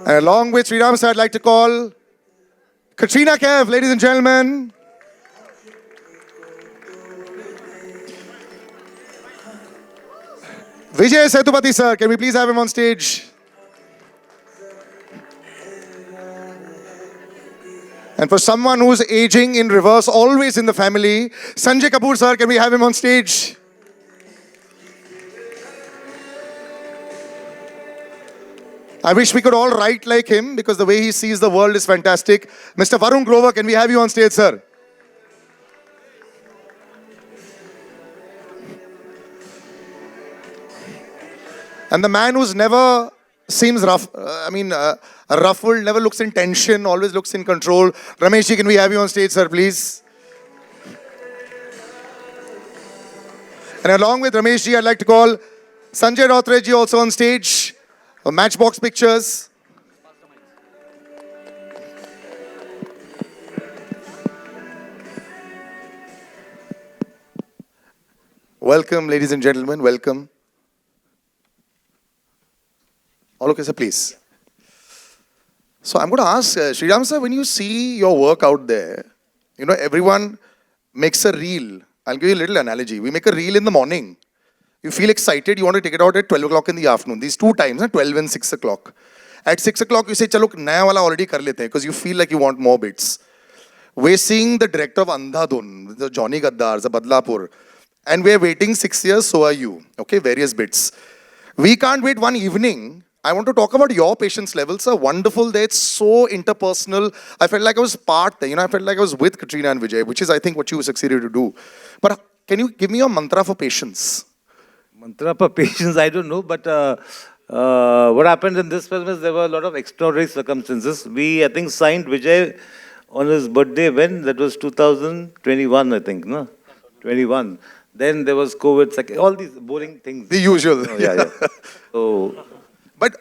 And along with Sriram sir, I'd like to call KATRINA KAIF, ladies and gentlemen. VIJAY SETHUPAThi sir, can we please have him on stage? And for someone who's aging in reverse, always in the family, Sanjay Kapoor sir, can we have him on stage? I wish we could all write like him because the way he sees the world is fantastic. Mr. Varun Grover, can we have you on stage, sir? And the man who's never seems ruffled, never looks in tension, always looks in control. Rameshji, can we have you on stage, sir, please? And along with Rameshji, I'd like to call Sanjay Rautreji also on stage. Matchbox Pictures. Welcome, ladies and gentlemen, welcome. All okay, sir, please. So I'm going to ask, Sriram sir, when you see your work out there, you know, everyone makes a reel. I'll give you a little analogy. We make a reel in the morning. You feel excited, you want to take it out at 12 o'clock in the afternoon. These two times, 12 and 6 o'clock. At 6 o'clock, you say, chalo, naya wala already kar lete hain, because you feel like you want more bits. We're seeing the director of Andhadhun, the Johnny Gaddar, the Badlapur, and we're waiting 6 years, so are you. Okay, various bits. We can't wait one evening. I want to talk about your patience levels, sir. Wonderful there. It's so interpersonal. I felt like I was part there. You know, I felt like I was with Katrina and Vijay, which is, I think, what you succeeded to do. But can you give me your mantra for patience? Mantra for patience, I don't know, but what happened in this film is there were a lot of extraordinary circumstances. We, I think, signed Vijay on his birthday when? That was 2021, I think, no? 21. Then there was COVID, all these boring things. The usual. Oh, yeah. So...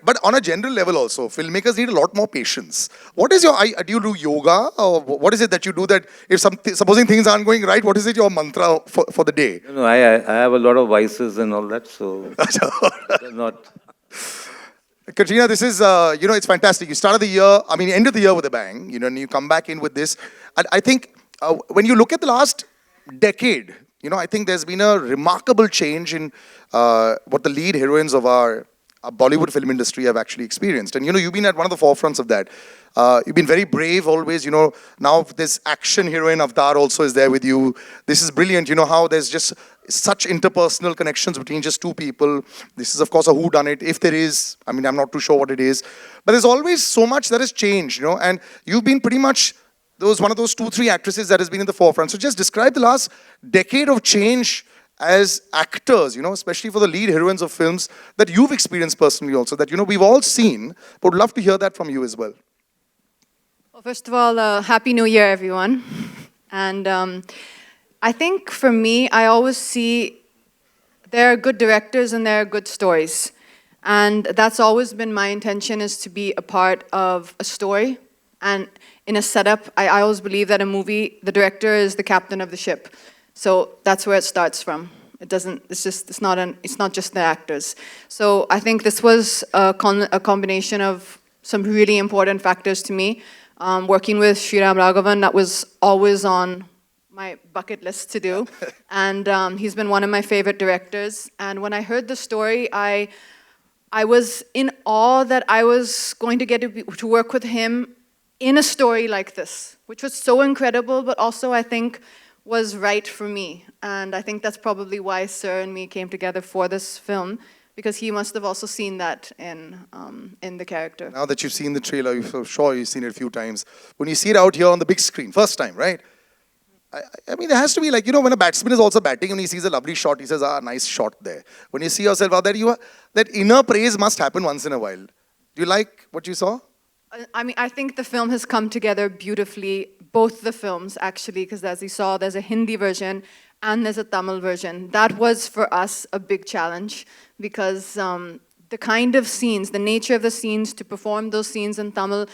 But on a general level also, filmmakers need a lot more patience. What is your, do you do yoga? Or what is it that you do that if supposing things aren't going right, what is it your mantra for the day? No, I have a lot of vices and all that, so not... Katrina, this is, it's fantastic. You started the year, ended the year with a bang, and you come back in with this. I think when you look at the last decade, I think there's been a remarkable change in what the lead heroines of our Bollywood film industry have actually experienced. And you've been at one of the forefronts of that. You've been very brave always, now this action heroine Avtar also is there with you. This is brilliant, how there's just such interpersonal connections between just two people. This is of course a whodunit, if there is. I'm not too sure what it is. But there's always so much that has changed, and you've been pretty much one of those 2-3 actresses that has been in the forefront. So just describe the last decade of change as actors, especially for the lead heroines of films that you've experienced personally also, that, we've all seen, but would love to hear that from you as well. Well, first of all, Happy New Year, everyone. And I think for me, I always see there are good directors and there are good stories. And that's always been my intention, is to be a part of a story. And in a setup, I always believe that a movie, the director is the captain of the ship. So that's where it starts from. It's not just the actors. So I think this was a combination of some really important factors to me. Working with Sriram Raghavan, that was always on my bucket list to do. And he's been one of my favorite directors. And when I heard the story, I was in awe that I was going to get to work with him in a story like this, which was so incredible, but also I think was right for me. And I think that's probably why Sir and me came together for this film, because he must have also seen that in the character. Now that you've seen the trailer, I'm sure you've seen it a few times. When you see it out here on the big screen, first time, right? There has to be like, when a batsman is also batting and he sees a lovely shot, he says, nice shot there. When you see yourself out there, that inner praise must happen once in a while. Do you like what you saw? I think the film has come together beautifully, both the films actually, because as you saw, there's a Hindi version and there's a Tamil version. That was for us a big challenge, because the kind of scenes, the nature of the scenes, to perform those scenes in Tamil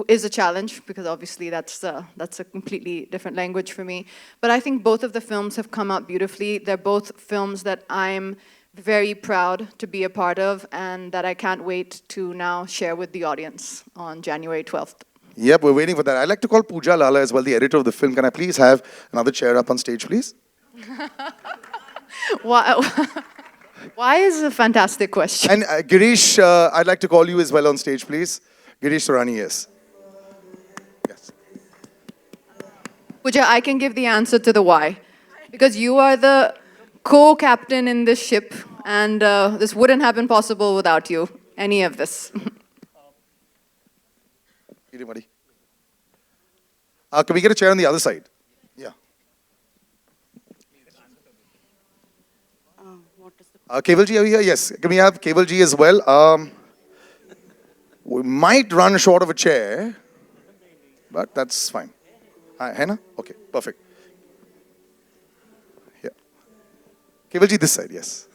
is a challenge, because obviously that's a completely different language for me. But I think both of the films have come out beautifully. They're both films that I'm very proud to be a part of, and that I can't wait to now share with the audience on January 12th. Yep, we're waiting for that. I'd like to call Pooja Lala as well, the editor of the film. Can I please have another chair up on stage, please? Why, why is a fantastic question? And Girish, I'd like to call you as well on stage, please. Girish Surani, yes. Yes. Pooja, I can give the answer to the why. Because you are the co-captain in this ship, and this wouldn't have been possible without you, any of this. Anybody? Can we get a chair on the other side? Yeah. Kevalji, are you here? Yes. Can we have Kevalji as well? We might run short of a chair, but that's fine. Henna? Okay, perfect. Yeah. Kevalji, this side, yes.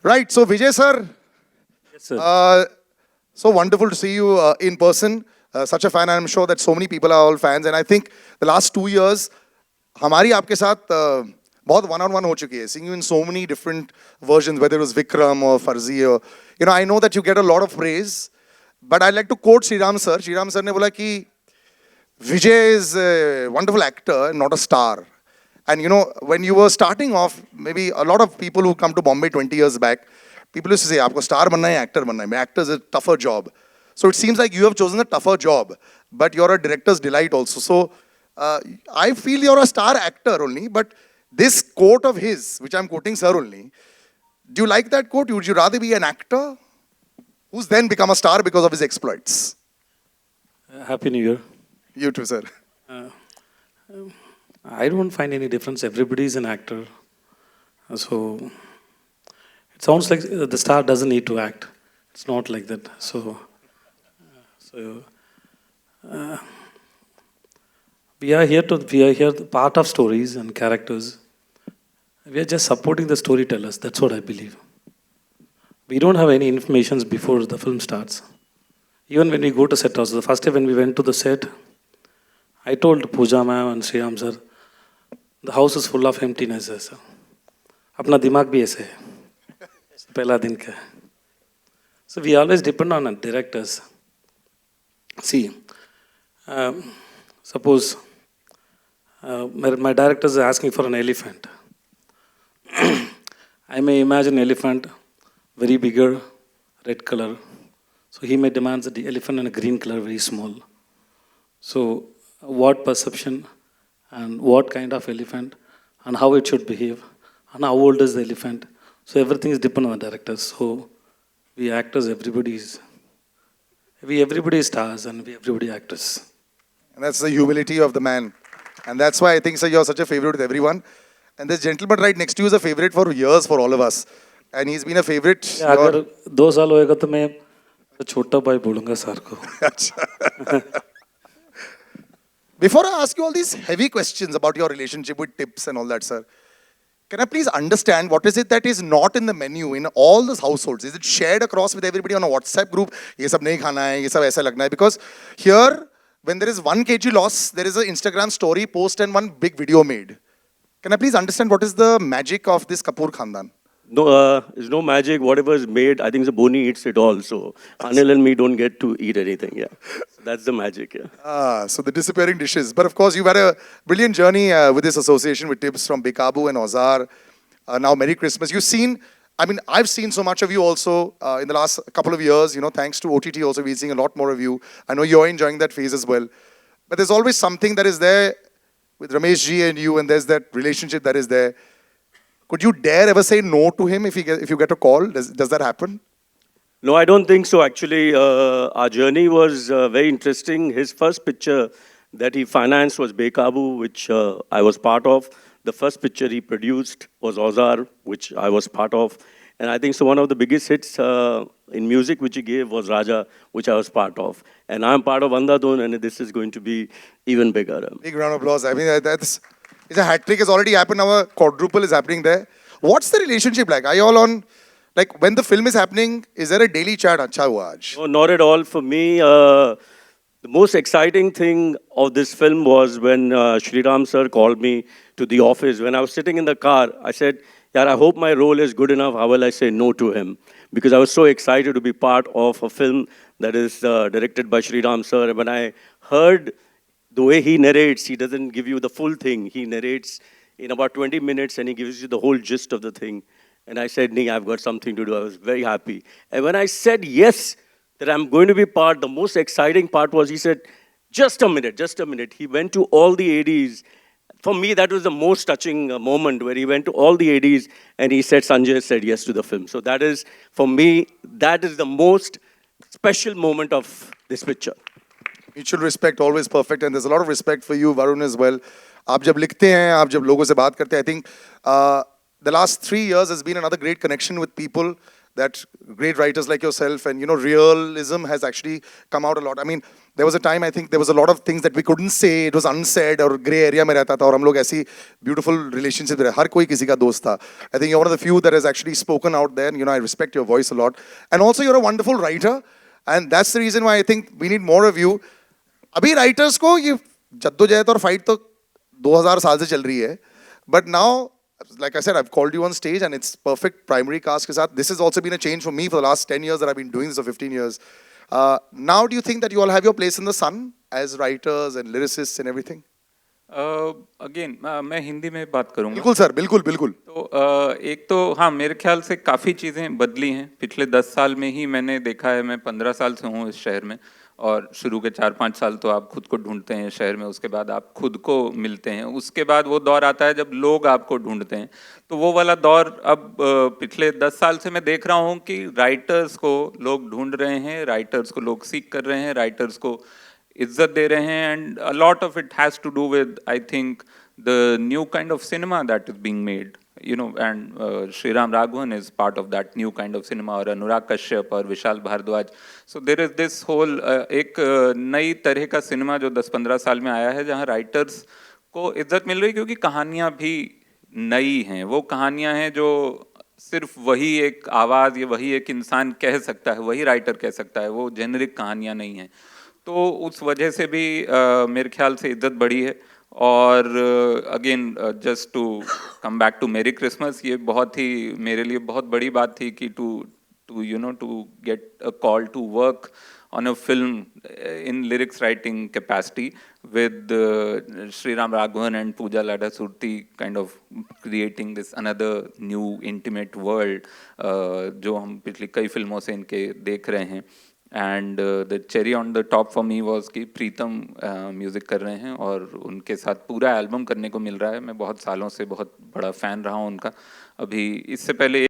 Right, so Vijay sir. Yes, sir. So wonderful to see you in person. Such a fan, and I'm sure that so many people are all fans. And I think the last 2 years, हमारी आपके साथ बहुत one-on-one हो चुकी है. Seeing you in so many different versions, whether it was Vikram or Farzi, or I know that you get a lot of praise. But I'd like to quote Sriram sir. Sriram sir ने बोला कि Vijay is a wonderful actor, not a star. And when you were starting off, maybe a lot of people who come to Bombay 20 years back, people used to say, आपको star बनना है, actor बनना है. Actor is a tougher job. So it seems like you have chosen a tougher job, but you're a director's delight also. So I feel you're a star actor only, but this quote of his, which I'm quoting sir only, do you like that quote? Would you rather be an actor who's then become a star because of his exploits? Happy New Year. You too, sir. I don't find any difference. Everybody is an actor. So it sounds like the star doesn't need to act. It's not like that. So we are here part of stories and characters. We are just supporting the storytellers. That's what I believe. We don't have any information before the film starts. Even when we go to set also, the first day when we went to the set, I told Pooja ma'am and Sriram sir, the house is full of emptiness. Sir. Apna dimag bhi aise hai. Pehla din ka. So we always depend on directors. See, suppose my director is asking for an elephant. I may imagine elephant very bigger, red color. So he may demand the elephant in a green color, very small. So what perception and what kind of elephant and how it should behave and how old is the elephant. So everything is dependent on the directors. So we actors, everybody is stars and we everybody actors. And that's the humility of the man. And that's why I think, sir, you're such a favorite with everyone. And this gentleman right next to you is a favorite for years for all of us. And he's been a favorite. अगर 2 साल होएगा तो मैं छोटा भाई बोलूँगा sir को. Before I ask you all these heavy questions about your relationship with tips and all that, sir, can I please understand what is it that is not in the menu in all those households? Is it shared across with everybody on a WhatsApp group? ये सब नहीं खाना है, ये सब ऐसा लगना है. Because here, when there is 1 kg loss, there is an Instagram story post and one big video made. Can I please understand what is the magic of this Kapoor Khandan? No, there's no magic. Whatever is made, I think the Boni eats it all. So Anil and me don't get to eat anything. Yeah, so that's the magic. Yeah. So the disappearing dishes. But of course, you've had a brilliant journey with this association with tips from Bekabu and Ozar. Now, Merry Christmas. You've seen, I've seen so much of you also in the last couple of years. Thanks to OTT also, we're seeing a lot more of you. I know you're enjoying that phase as well. But there's always something that is there with Ramesh ji and you, and there's that relationship that is there. Could you dare ever say no to him if you get a call? Does that happen? No, I don't think so. Actually, our journey was very interesting. His first picture that he financed was Bekabu, which I was part of. The first picture he produced was Ozar, which I was part of. And I think so one of the biggest hits in music which he gave was Raja, which I was part of. And I'm part of Andhadhun, and this is going to be even bigger. Big round of applause. It's a hat trick has already happened. Now a quadruple is happening there. What's the relationship like? Are you all on, like when the film is happening, is there a daily chat? Acha hua aaj? No, not at all. For me, the most exciting thing of this film was when Sriram sir called me to the office. When I was sitting in the car, I said, yeah, I hope my role is good enough. How will I say no to him? Because I was so excited to be part of a film that is directed by Sri Ram sir. And when I heard the way he narrates, he doesn't give you the full thing. He narrates in about 20 minutes and he gives you the whole gist of the thing. And I said, nee, I've got something to do. I was very happy. And when I said yes, that I'm going to be part, the most exciting part was he said, just a minute, just a minute. He went to all the ADs. For me, that was the most touching moment where he went to all the ADs and he said, Sanjay said yes to the film. So that is, for me, that is the most special moment of this picture. Mutual respect, always perfect, and there's a lot of respect for you, Varun, as well. आप जब लिखते हैं, आप जब लोगों से बात करते हैं, I think the last 3 years has been another great connection with people, that great writers like yourself, and realism has actually come out a lot. I mean, there was a time, I think there was a lot of things that we couldn't say, it was unsaid, और grey area में रहता था, और हम लोग ऐसी beautiful relationship रहे, हर कोई किसी का दोस्त था. I think you're one of the few that has actually spoken out there, and I respect your voice a lot. And also you're a wonderful writer, and that's the reason why I think we need more of you. अभी writers को ये जद्दोजहद और fight तो 2000 साल से चल रही है, but now like I said, I've called you on stage and it's perfect primary cast के साथ. This has also been a change for me for the last 10 years that I've been doing this, or 15 years. Now do you think that you all have your place in the sun as writers and lyricists and everything? Again मैं हिंदी में बात करूंगा. बिल्कुल sir, बिल्कुल बिल्कुल. तो एक तो हाँ, मेरे ख्याल से काफ़ी चीज़ें बदली हैं पिछले 10 साल में ही. मैंने देखा है, मैं 15 साल से हूँ इस शहर में, और शुरू के 4-5 साल तो आप खुद को ढूंढते हैं शहर में, उसके बाद आप खुद को मिलते हैं, उसके बाद वो दौर आता है जब लोग आपको ढूंढते हैं. तो वो वाला दौर अब पिछले 10 साल से मैं देख रहा हूँ कि राइटर्स को लोग ढूंढ रहे हैं, राइटर्स को लोग सीख कर रहे हैं, राइटर्स को इज्जत दे रहे हैं. And a lot of it has to do with, I think, the new kind of cinema that is being made, and Sriram Raghavan is part of that new kind of cinema, or Anurag Kashyap और Vishal Bhardwaj. So there is this whole एक नई तरह का cinema जो 10-15 साल में आया है, जहाँ राइटर्स को इज्जत मिल रही, क्योंकि कहानियाँ भी नई हैं. वो कहानियाँ हैं जो सिर्फ वही एक आवाज़ या वही एक इंसान कह सकता है, वही राइटर कह सकता है, वो जेनरिक कहानियाँ नहीं हैं. तो उस वजह से भी मेरे ख्याल से इज्जत बढ़ी है. और again just to come back to Merry Christmas, ये बहुत ही मेरे लिए बहुत बड़ी बात थी कि to get a call to work on a film in lyrics writing capacity with Sriram Raghavan and Pooja Ladha Surti, kind of creating this another new intimate world जो हम पिछली कई फिल्मों से इनके देख रहे हैं. And the cherry on the top for me was कि प्रीतम म्यूज़िक कर रहे हैं और उनके साथ पूरा एल्बम करने को मिल रहा है. मैं बहुत सालों से बहुत बड़ा फ़ैन रहा हूँ उनका. अभी इससे पहले